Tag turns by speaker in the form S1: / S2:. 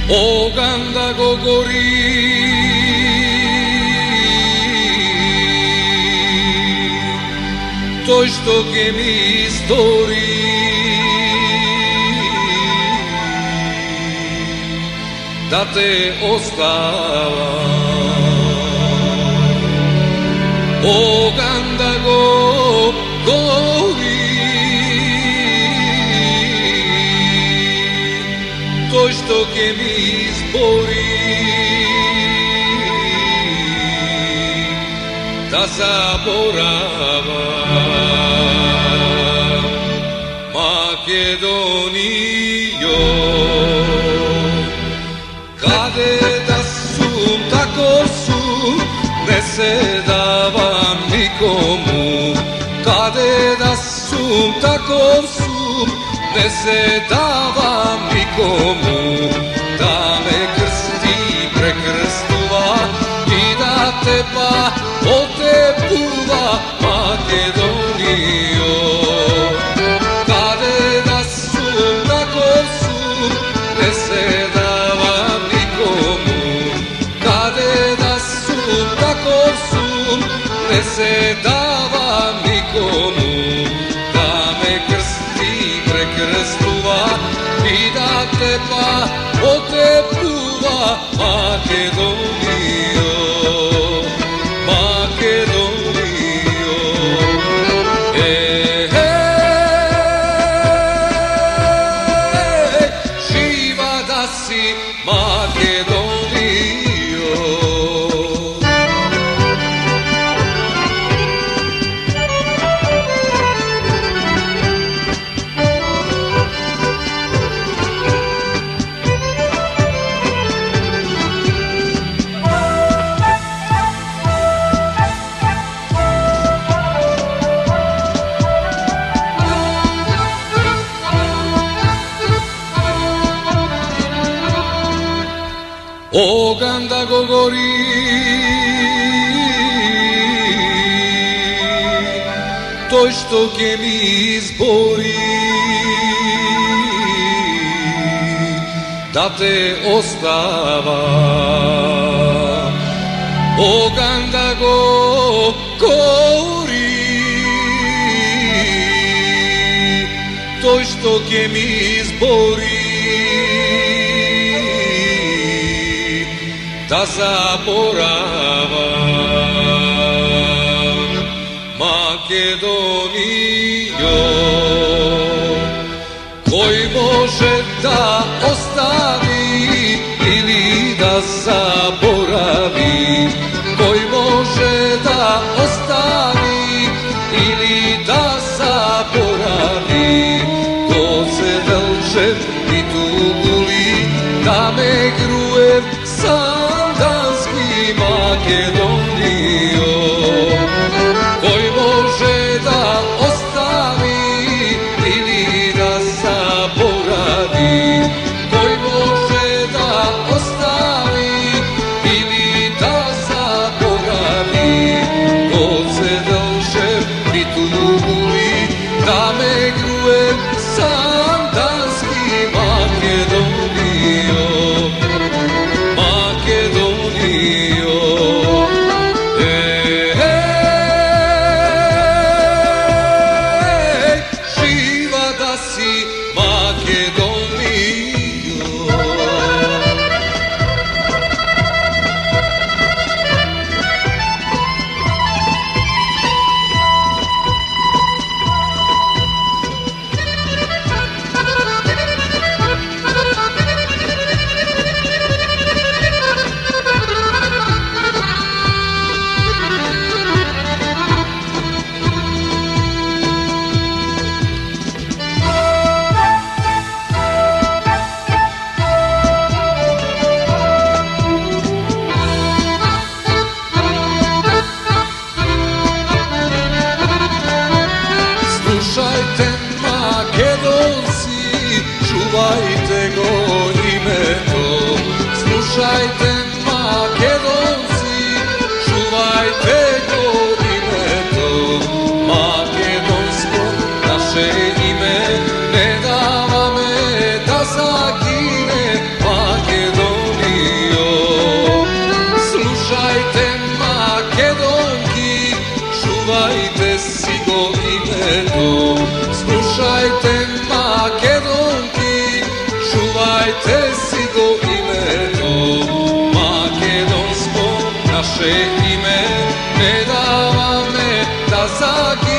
S1: оган да го гори, тој што ќе ми стори, да те остава. Оган да го гори, тој што ќе ми избори, да заборава. Македонијо, каде да сум, таков сум, не се давам никому. Каде да сум, таков сум, не се давам никому. Да ме крсти, прекрстува и да те па отепува, Македонијо. Каде да сум, таков сум, не се давам никому. Каде да сум, таков сум, не се давам никому. Да ме крсти, прекрстува и да те па отепува, Македонијо. Македонијо, жива да си, Македонијо. Оган да го гори, тој што ќе ми избори, да те остава. Оган да го гори, тој што ќе ми избори, да заборавам. Македонијо, кој може да остави или да заборави? Кој може да остави или да заборави? Гоце Делчев и Тугули, да ме груев Сандански, Македонијо. Кој може да остави или да заборави? Кој може да остави или да заборави? Гоце Делчев и Тугули, да ме груев Сандански, Македонијо. Македонијо, жива да си, Македонијо. Слушајте, македонци, чувајте го името. Слушајте, македонци, чувајте го името. Македонско наше име не даваме да загине. Македонија. загинува.